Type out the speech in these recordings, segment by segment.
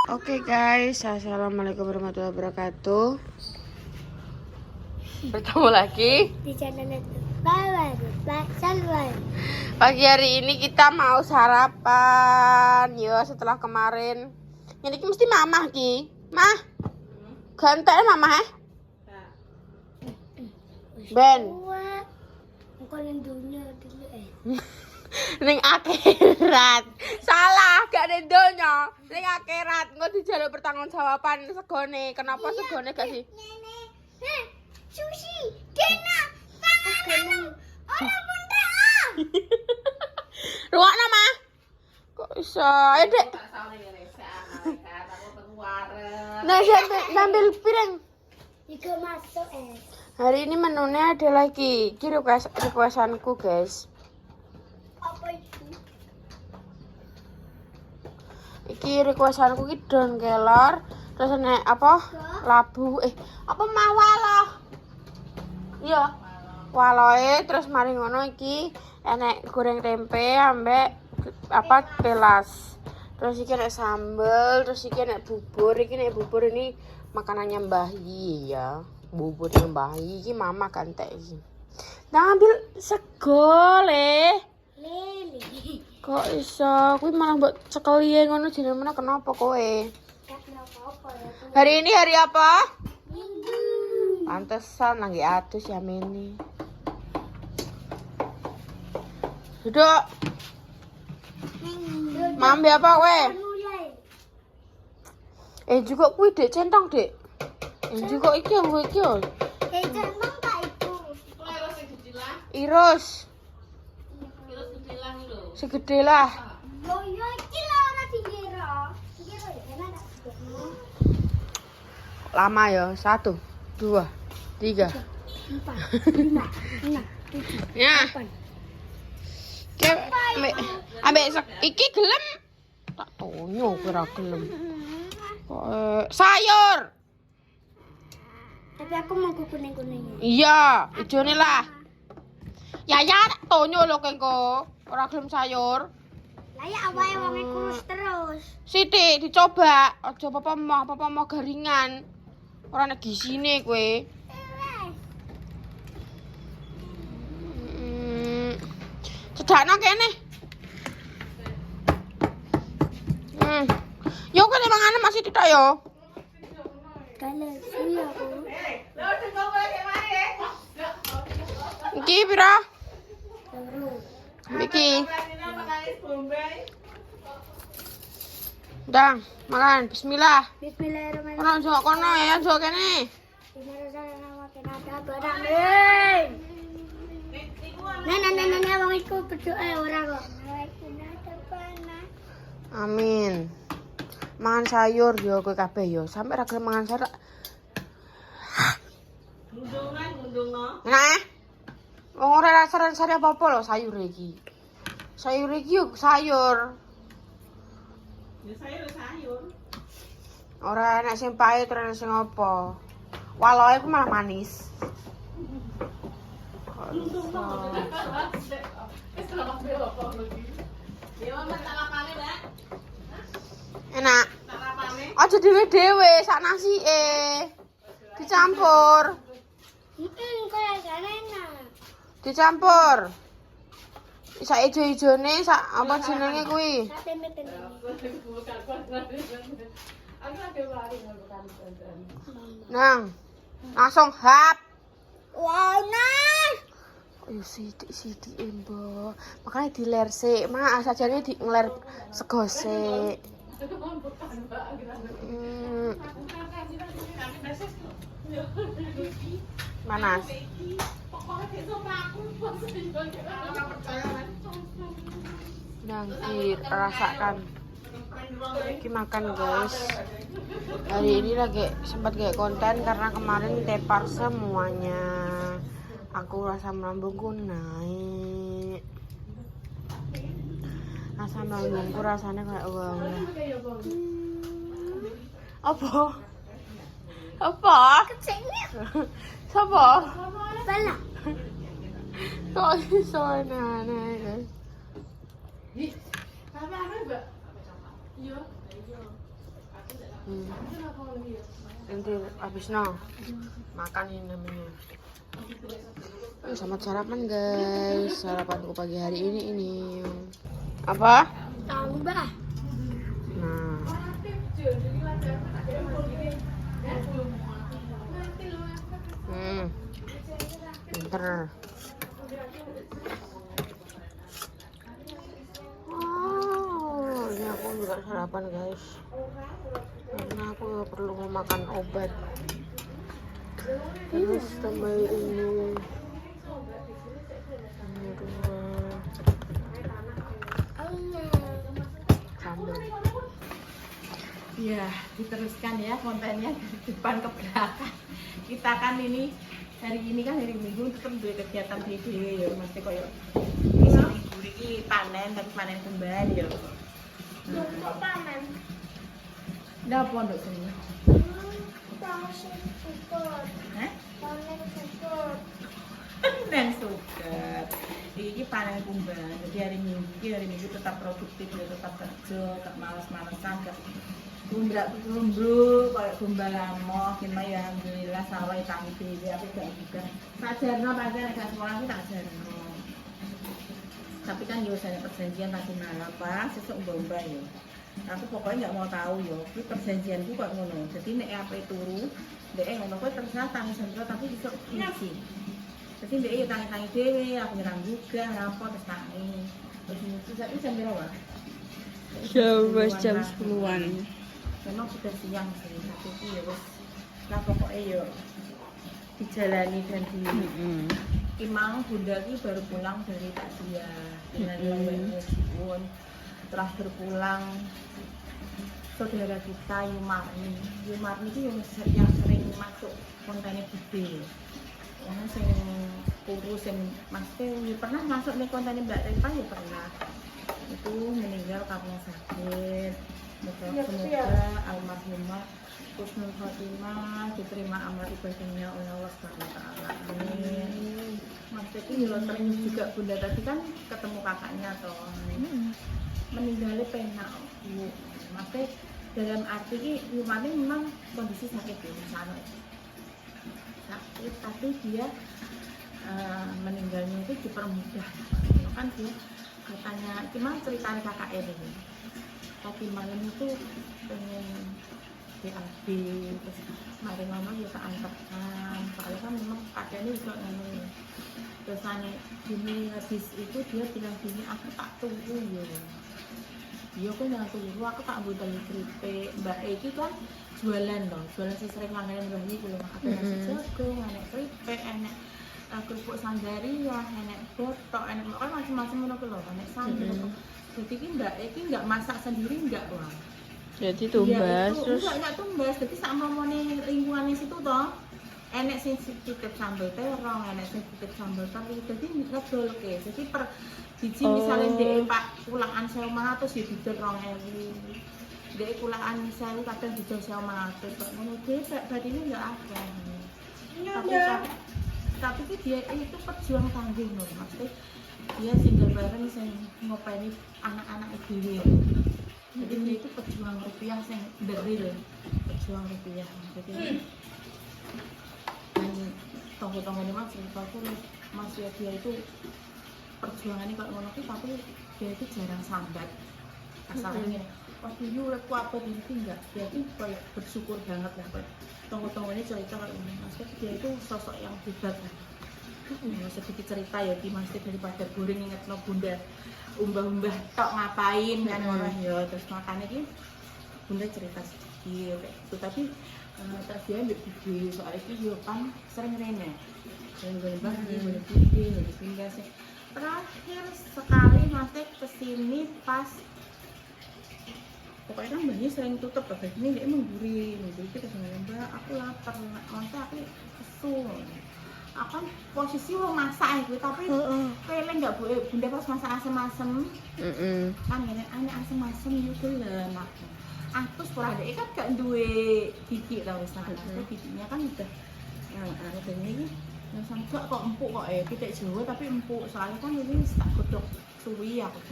Oke guys, assalamualaikum warahmatullahi wabarakatuh. Bertemu lagi di channel itu. Bye. pagi hari ini kita mau sarapan. Yo, setelah kemarin ini mesti mamah ki. Mah, ganteng mamah Ben. Bukan dunia dulu Ning akhirat. Salah, gak ada donya. Ning akhirat engko dijaluk pertanggungjawaban segone. Kenapa segone gak sih? Sushi, Dena, panganan, orang bunda. Ruwakna mah. Kok iso? Ayo, Dek. Nah, sambil piring. Juga masuk Hari ini menunya ada lagi. Iki requestanku, guys. Apa itu? Iki requestanku ki don kelor, terus nek apa? Labu. Apa mawala? Iya. Waloe terus mari ngono iki enek goreng tempe ambek apa telas. Terus iki enek sambel, terus iki enek bubur. Iki nek bubur ini makanannya Mbah Yi ya. Buburnya Mbah Yi iki mama kan tek iki. Nah, ambil sego le. Lili. Kok iso? Kuwi malah mbok cekeli ngono jenenge mana kenapa kowe? Apa ya? Hari ini hari apa? Minggu. Pantesan lagi atus ya Meni. Duduk. Mambe apa kowe? Juga kuwi Dek centong, Dek. Juga iki yo iki yo. Centong tak itu. Irus. Segede lah. Yo iki lah ora dikira. Dikira ya enak tak dikira. Lama ya. 1, 2, 3. 4, 5, 6, 7, Ya. 8. Ambek iki gelem. Tak tonyo kira gelem. Sayur. Tapi aku mau kuning-kuningnya. Iya, ijone lah. Ya tak tonyo lho kengko. Ora gelem sayur. Lah ya awake wonge kurus terus. Sithik dicoba, aja apa-apa mau garingan. Ora nek gisine kowe. Cedakno kene. Yo kene mangan masih titok yo. Kalau sih aku. Iki pira? Terus. Iki. Dang, makan. Bismillah. Bismillahirrahmanirrahim. Kono njok kono ya, njok kene. Nah, wong iku berdoa ora kok. Amin. Mangan sayur yo kowe kabeh yo. Sampe ra gelem mangan sayur. Gundungan. Nah. Wong ora rasa-rasa apa-apa lho sayur iki. Sayur iki yo sayur. Ya sayur. Ora enak sing pahit, ora enak sing apa. Waloe ku malah manis. Enak. Aja dhewe-dhewe sak nasike. Dicampur. Kaya gak enak. Dicampur. Sak ijo-ijone sak apa jenenge kuwi? Nang. Langsung hap. Wah, nah. Ayo sithik Mbok. Makane diler sik, Mak. Sajane di ngeler sego sik. Panas. Nang dirasakan. Iki makan guys. Hari ini lagi sempat kayak konten karena kemarin tepar semuanya. Aku rasa lambungku naik. Asam lambungku rasanya kayak uang. Apa? Kecilnya. Siapa? Bala. Kok iso aneh-aneh. Ih, apa Mbak? Iya. Nanti habis makan ini namanya. Selamat sarapan guys. Sarapanku pagi hari ini. Apa? Tambah. Nah. Pinter. Ini aku juga sarapan guys. Karena aku perlu makan obat. Terus tambah ini. Sambal. Iya, diteruskan ya kontennya dari depan ke belakang. Kita kan ini hari ini kan hari Minggu tetap duwe kegiatan dhewe ya, mesti koyo libur iki panen tapi panen kembali ya. Kok panen? Ndak pondok sini. Panen cukur. Hah? Panen cukur. Dan suket. Iki panen kumbang. Jadi hari Minggu tetap produktif ya, tetap kerja, tetap malas-malesan, gak gumbrak-gumbruk kayak gombal lamoh, gimana ya alhamdulillah sawah tangi dhewe aku gak juga. Tak jarno pancen gak sekolah iki tak jarno. Tapi kan yo saya perjanjian tadi malam, Pak, sesuk mbak yo. Aku pokoknya nggak mau tahu yo, ini perjanjianku kok ngono. Jadi nek ape turu, ndek ngono kowe terserah tangi sendro tapi besok isi. Jadi ndek yo tangi-tangi dhewe, aku nyerang juga, apa terus tangi. Terus itu saiki jam berapa? Jam 10-an. Memang sudah siang sih, tapi itu ya wes. Nah pokoknya yo dijalani dan di Imang bunda ini baru pulang dari takziah dengan lawannya pun terakhir pulang saudara kita Yumarni itu yang sering masuk kontennya gede karena sering kurus yang maksudnya pernah masuk nih kontennya Mbak Repa ya pernah itu meninggal karena sakit. Semoga almarhumah Husnul Khotimah diterima amal ibadahnya oleh Allah Subhanahu wa taala. Amin. Maksudnya sering juga Bunda tadi kan ketemu kakaknya toh. Meninggalnya penak Bu. Maksudnya dalam arti ini Yumani memang kondisi sakit di sana. Sakit tapi dia meninggalnya itu dipermudah. Kan dia katanya gimana ceritanya kakak ini. Tapi malam itu pengen BAB terus mari mama ya tak antarkan soalnya kan memang keadaannya juga ngomong terus gini habis itu dia bilang gini aku tak tunggu ya dia kan jangan tunggu aku tak ambil dari keripik Mbak Eki kan jualan loh jualan sering langganan Mbak Eki loh ada nasi jagung, enek keripik, enek kerupuk sandaria, enek botok, enek macam-macam loh enek sambal jadi Mbak Eki nggak masak sendiri nggak lah Jadi tumbas ya, terus enggak tumbas, jadi sak momone lingkungan situ toh. Enek sing titip sambal terong, enek sing titip sambal teri. Jadi ngedolke. Jadi per biji misalnya ndek Pak kulaan 1.500 ya didol 2.000. Ndek kulaan 1.000 kadang didol 1.500 kok ngono dhewe badine enggak ada. Tapi dia itu pejuang tangguh loh, maksudnya dia single bareng sing ngopeni anak-anak dhewe. Jadi dia itu pejuang rupiah yang beril, pejuang rupiah. Jadi tonggo-tonggo ini mas cerita aku mas ya dia itu perjuangannya kalau ngono tapi dia itu jarang sambat. Asalnya pas dulu aku apa di sini enggak, dia itu kayak bersyukur banget lah. Tonggo-tonggo ini cerita kalau ini mas dia itu sosok yang hebat. Sedikit cerita ya di masjid daripada goreng inget no bunda. Umbah-umbah tok ngapain kan orang ya terus makannya ini bunda cerita sedikit kayak gitu tapi terus dia ambil video soal itu juga kan sering rene boleh pindah sih terakhir sekali masih kesini pas pokoknya kan mbaknya sering tutup tapi ini dia menggurih kita sama mbak aku lapar masa aku kesel akan posisi lo masak gitu tapi pele nggak boleh bunda pas masak asem-asem kan ini aneh asem-asem itu lemak aku sekolah deh kan gak duwe gigi tau misalnya giginya kan udah yang ada ini yang sampai kok empuk kok kita Jawa tapi empuk soalnya kan ini tak godok suwi aku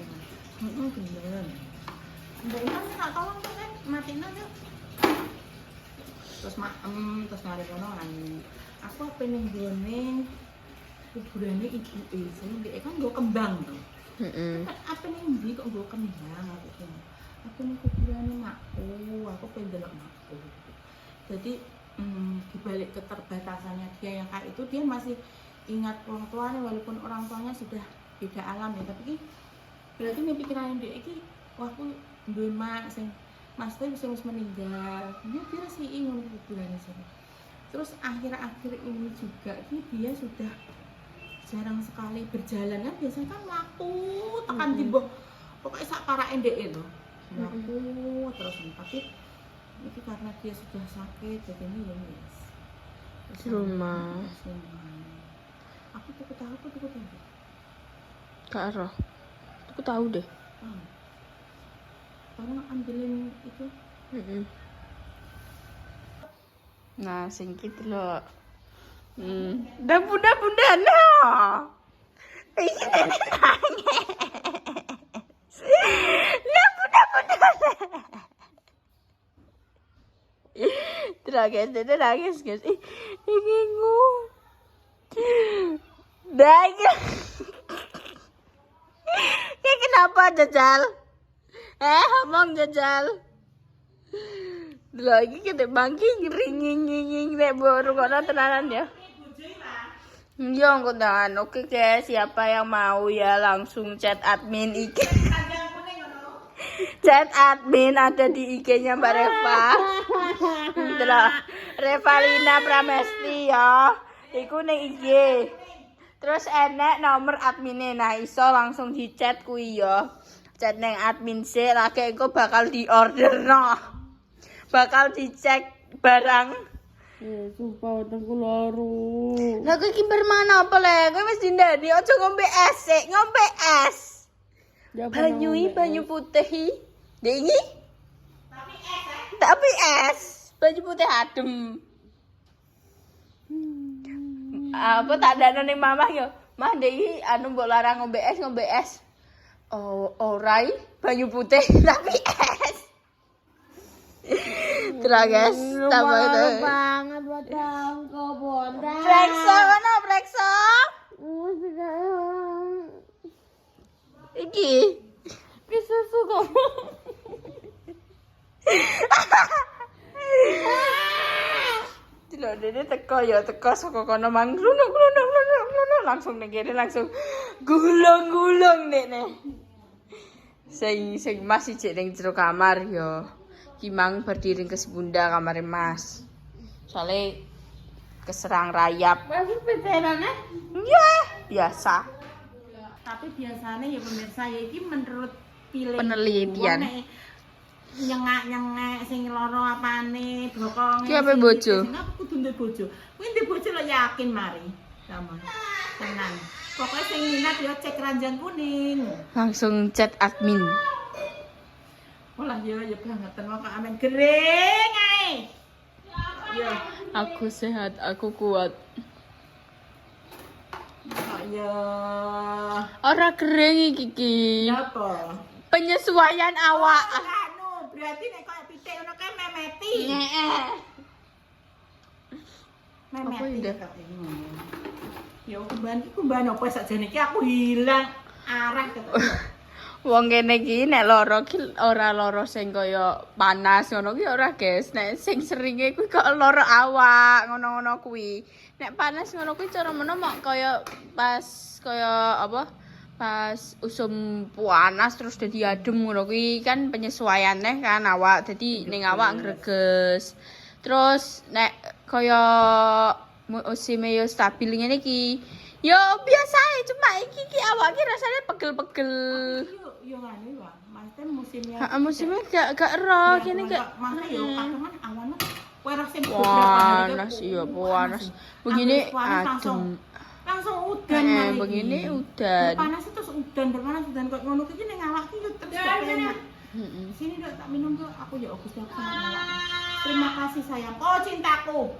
bener bener mbak ini tak tolong kan matiin aja terus terus mari kono aku apa ning gone kuburane ibuke sing dhek kan nggo kembang to. Kan apa ning ndi kok nggo kembang aku ning kuburane aku pengen delok makku. Jadi di balik keterbatasannya dia yang kayak itu, dia masih ingat orang tuanya walaupun orang tuanya sudah beda alam ya, tapi berarti nih pikiran dia ini wah aku duwe mak sing maksudnya bisa meninggal, dia sih ingin kuburan sih. Terus akhir-akhir ini juga dia sudah jarang sekali berjalan kan, biasanya kan laku tekan di bawah pokoknya sak para ndek itu laku terus. Tapi itu karena dia sudah sakit jadi ini ya di rumah. Aku tuh tahu Kak Roh, aku tahu deh. Karena ambilin itu. Nah, sing gitu loh. Dah bunda no. Ini nangis. Nah, bunda. Terangis guys. Ini ngu. Dah. Ya kenapa Jajal? Ngomong Jajal. Lagi kita bangking ringing nek baru kono tenanan ya. Iya ngono. Oke guys, siapa yang mau ya langsung chat admin IG. Chat admin ada di IG-nya Mbak Reva. Delok Revalina Pramesti ya. Iku ning IG. Terus enek nomor adminnya. Nah, iso langsung di chat kuwi ya. Chat neng admin sih lagi engko bakal diorder no. Bakal dicek barang. Ya, sumpah utangku loro. Lah kowe iki mana apa le? Kowe wis dindani aja ngombe es, ngombe es. Banyu putih. Dingi? Tapi es. Banyu putih adem. Apa tak ada ning mamah yo. Mah ndek anu mbok larang ngombe es. Oh, orai banyu putih tapi es. Terus guys, tambah itu. Banget buat tangko bonda. Plekso mana plekso? Iki. Susu kamu. Tidak dene teko saka kono mang glono langsung ning kene langsung gulung nekne. Sing masih cek ning jero kamar yo. Ki mang berdiri ke sebunda kamar Mas. Soale keserang rayap. Masuk pecenane? Iya, biasa. Tapi biasanya ya pemirsa ya ini menurut Penelitian. Nyengak sing loro apane bokong. Ki ape bojo? Aku kudu ndek bojo. Kuwi ndek bojo lo yakin mari. Sama. Tenang. Pokoknya sing minat yo cek ranjang kuning. Langsung chat admin. Olah yo banget kok amen gering ae. Yo. Aku sehat, aku kuat. Kok yo. Ora kering iki ki. Napa? Penyesuaian awak. Anu, berarti nek koyo pitik ngono kae memeti. Heeh. Memeti kok ini. Ya kumban apa sakjane iki aku hilang arah ketemu. Wong kene iki nek lara ki ora lara sing kaya panas ngono ki ora, guys. Nek sing seringe kuwi kok lara awak ngono-ngono kuwi. Nek panas ngono kuwi cara meno mok kaya pas kaya apa? Pas usum panas terus dadi adem ngono kuwi kan penyesuaiane kan awak. Dadi ning awak greges. Terus nek kaya musim yo stabil ngene iki yo biasa ae cuma iki awak ki rasane pegel-pegel. Yo ngene wae, maksudnya musimnya. Heeh, musimnya gak ero kene gak. Masa yo kateman awan kowe rasa Panas iya panas. Begini langsung udan mari. Begini udan. Panas terus udan berpanas udan kok ngono iki ning awak ki terus gak enak. Sini dok tak minum dok, aku ya Agus aku sama awak. Terima kasih sayang. Oh cintaku.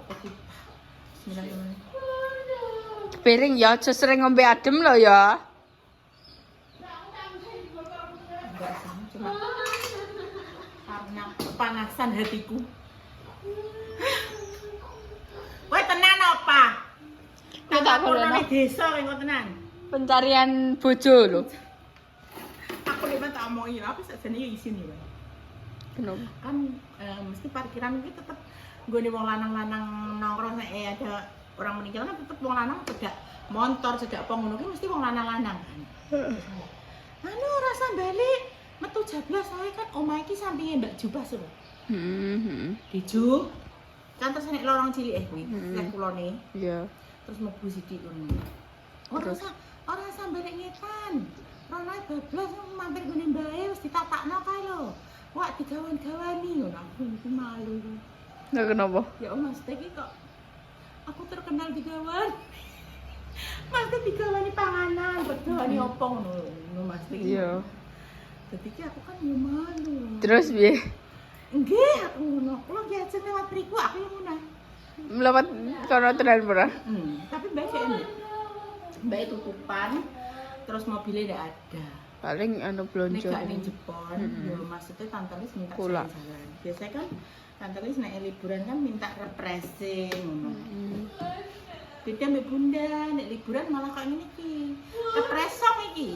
Bismillahirrahmanirrahim. Piring ya aja sering ngombe adem lo ya. Enggak sih, cuma karena kepanasan hatiku. Kowe tenan apa? Kowe tak golekno. nang desa kowe tenan. Pencarian bojo lho. Aku nek tak omongi apa sakjane ya isin ya. Kenapa? Kan mesti parkiran iki tetep nggone wong lanang-lanang nongkrong nek ada orang meninggal kan tetep wong lanang cedak motor cedak apa ngono ki mesti wong lanang-lanang kan. Anu rasa balik metu jablas ae kan omah iki sampinge Mbak Ju pas lho. Di Ju. Kan terus nek lorong cilik kuwi, lek kulone. Iya. Terus mlebu sithik ngono. Ora sampe nek ngetan. Rono bablas mampir ngene mbae wis ditatakno kae lho. Wak digawan-gawani ngono aku iku malu. Lah kenapa? Ya Mas iki kok aku terkenal digawan. Mas digawani panganan, digawani opo ngono Mas iki. Iya. Dadi ki aku kan yo malu. Terus piye? Nggih, aku ngono. Kulo biasa lewat mriku aku yo ngono. Mlewat kono tenan ora? Tapi mbak ini. Mbak tutupan terus mobilnya ndak ada. Paling anu Nek blonjo. gak ning Jepang, yo maksudnya Tante Lis minta Pula. jalan-jalan. Biasanya kan Tante Lis nek liburan kan minta refreshing ngono. Beda mbek Bunda, nek liburan malah kayak ngene iki. Refreshing iki.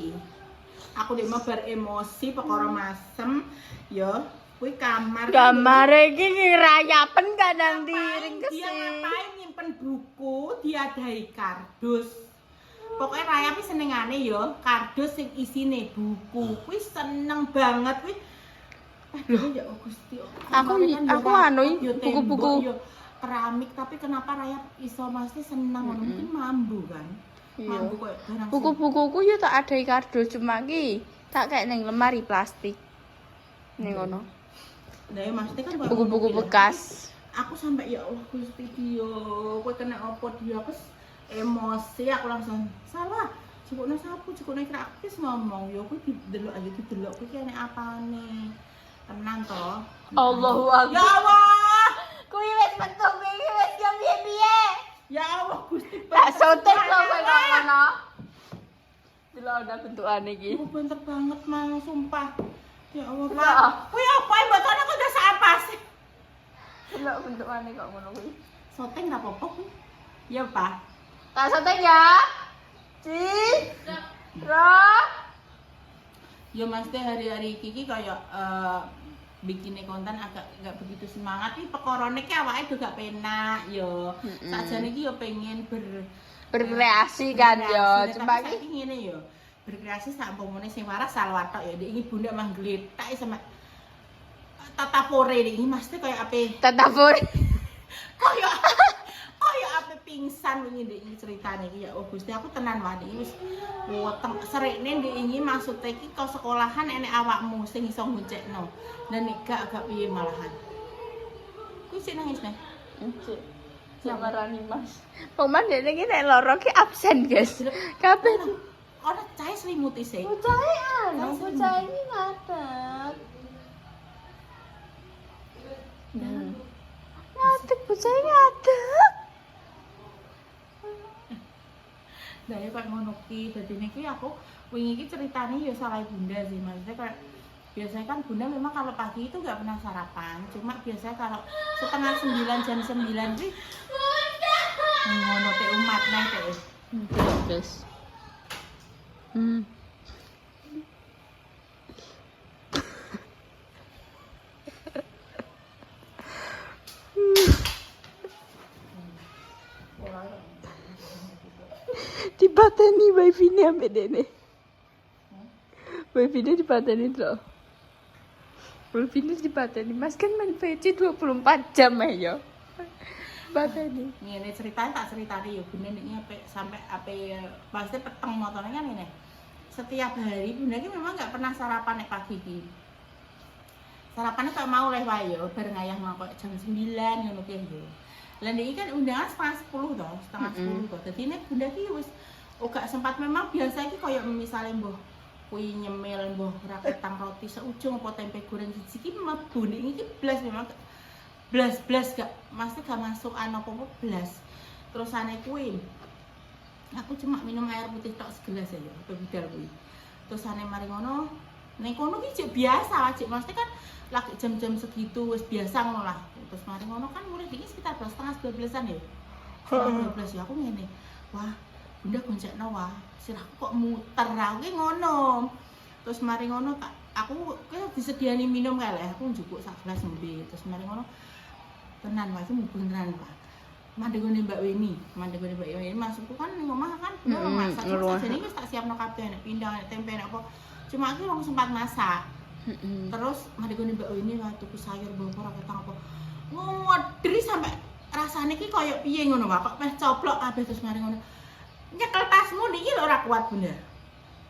Aku nek mabar emosi perkara masem, yo kuwi kamar. Kamar iki ngirayapen kadang tiring Dia kesih. ngapain nyimpen buku, diadai kardus. Pokoknya Raya pi senengane yo kardus sing isine buku. Kuwi seneng banget kuwi. Aduh ya Gusti. Aku anu buku-buku keramik tapi kenapa Raya iso mesti seneng ngono mungkin mambu kan. Iya. Mambu koyo barang. Buku-bukuku yo tak adai kardus cuma ki tak kayak ning lemari plastik. Ning ngono. Lah ya maksudnya kan koyo Buku-buku ngono kuwi. bekas. Aku sampai ya Allah Gusti dia, kowe kena apa dia aku emosi aku langsung salah. Cukupnya sapu, cukupnya kira aku wis ngomong ya kowe didelok aja didelok kowe ki enek apane. Tenang toh. Allahu Ya akbar. Allah. Kuwi wis metu iki wis yo piye-piye. Ya Allah Gusti. Tak sotek lho kowe kok ngono. Delok ana bentukane iki. Aku pinter banget mang sumpah. Ya Allah, Lah. Pak. Kowe apa mbotone kok udah apa sih? Delok bentukane kok ngono kuwi. Soteng ra apa-apa kuwi. Ya, Pak. Tak sotek ya. Ci. Ro. Ya mesti hari-hari iki kayak bikin konten agak nggak begitu semangat nih pekorone ki awake do gak penak yo. Sakjane iki yo pengen Berkreasi kan yo. berkreasi, Cuma tapi saiki ngene yo. Berkreasi sak umpamane sing waras salwatok ya. Iki bunda mah gletak sama tatapore iki mesti kayak ape tetapur. Kaya ape pingsan wingi ndek iki ceritane iki ya. Oh Gusti aku tenan wae iki wis weteng serekne ndek iki maksud iki ke sekolahan enek awakmu sing iso nguncekno. Dan nek gak piye malahan. Kuwi sik nangis nih. Cik. Samarani Mas. Peman dene iki nek lara ki absen, guys. Kabeh Ora cahe selimut isih. bocahe anu, bocahe iki ngadeg. Ngadeg bocahe ngadeg. Lah ya kok ngono ki. Dadi niki aku wingi iki ceritane ya salah Bunda sih. Maksudnya kayak biasanya kan Bunda memang kalau pagi itu nggak pernah sarapan. Cuma biasanya kalau setengah 9 jam 9 sih ngono teh umat naik teh. Guys. Dipateni wifi-ne ambek dene. Wifi-ne dipateni lho. Wifi-ne dipateni. Mas kan main PC 24 jam ya. Pateni. Ngene ceritanya tak ceritani ya Bunda ini sampai ape pasti peteng motornya kan ini. Setiap hari Bunda ini memang nggak pernah sarapan nek pagi iki. Sarapannya kayak mau leh wae ya bareng ayah mau kok jam 9 ngono ki yo. Lah iki kan undangan setengah 10 toh, setengah 10 toh. Dadi nek Bunda ki wis gak sempat memang biasa iki koyo misalnya mbah kuwi nyemil mbah raketang roti seujung apa tempe goreng siji ki mlebu nek iki blas memang blas gak mesti gak masuk apa-apa blas. Terusane kuwi aku cuma minum air putih tok segelas ya apa bidal kuwi. Terusane mari ngono ning kono ki jek biasa wajib mesti kan lagi jam-jam segitu wis biasa ngono lah. Terus mari ngono kan mulai dikit sekitar 11:30 12-an ya. Jam 12 ya aku ngene. Wah, Bunda goncekno wah. Sirahku kok muter aku ki ngono. Terus mari ngono aku disediani minum kae lho. Aku njupuk sak gelas ngombe. Terus mari ngono tenan wae mu beneran Pak. Mandegone Mbak Weni, masukku kan ning omah kan udah masak. Sajane wis tak siapno kabeh nek pindang, nek tempe, nek apa. Cuma aku ora sempat masak. Terus mandegone Mbak Weni wae tuku sayur bongkor ketang apa. Ngodri sampe rasane ki koyo piye ngono Pak. Kok meh coplok kabeh terus mari ngono. Nyekel tasmu niki lho ora kuat bener.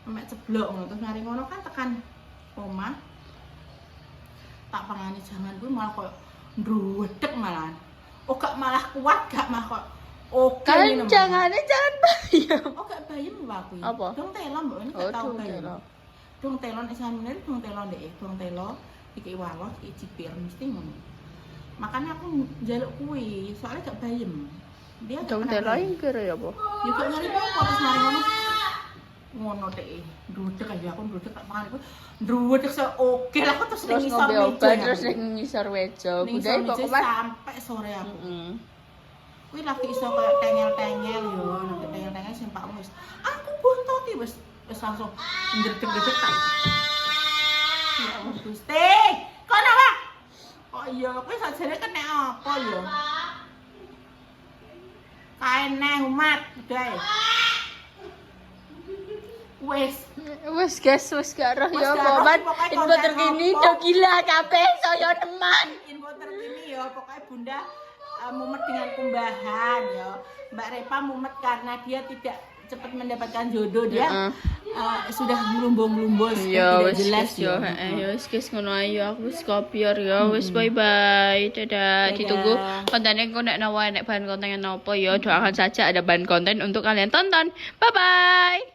Sampe ceblok ngono terus mari ngono kan tekan omah. Tak pangani jangan kuwi malah koyo ndruwedeg malahan. Oh gak malah kuat, gak mah kok oke Kan jangan bayam. Oh gak bayam Mbak kuwi. Apa? Dong telo Mbak ini gak tau bayam. Dong telo nek sampeyan dong telo ndek, dong telo iki walos, iki cipir mesti ngono. Makanya aku njaluk kuwi, soalnya gak bayam. Dia Dong telo yang kira ya, Bu? Ya gak ngerti apa terus mari ngono. Ngono dek, ndrudeg aja aku ndrudeg tak pangan iku. Ndrudeg oke lah aku terus Terus ngisor ngombe obat terus ning ngisor wejo. Budaya pokoknya sampai sore aku. Kuwi lagi iso kayak tengel-tengel yo, nanti tengel-tengel sing Pak wis. Aku buntoti wis langsung ndredeg-ndredeg tak. Ya Allah Gusti. Kono Pak. Oh iya, kuwi sajane kena apa yo? Kaene umat budaya. Wes guys, wes gak roh ya gak roh, Momen. pokoknya Info konten terkini apa? do gila kabeh saya teman. info terkini ya pokoknya Bunda mumet dengan kumbahan ya. Mbak Repa mumet karena dia tidak cepat mendapatkan jodoh dia sudah melumbung-lumbung Ya tidak wes jelas yo, ya wes guys ngono ae yo aku wis kopior ya. Wes bye bye. Dadah. Ditunggu kontennya kok nek nawa nek bahan kontennya apa ya doakan saja ada bahan konten untuk kalian tonton. Bye bye.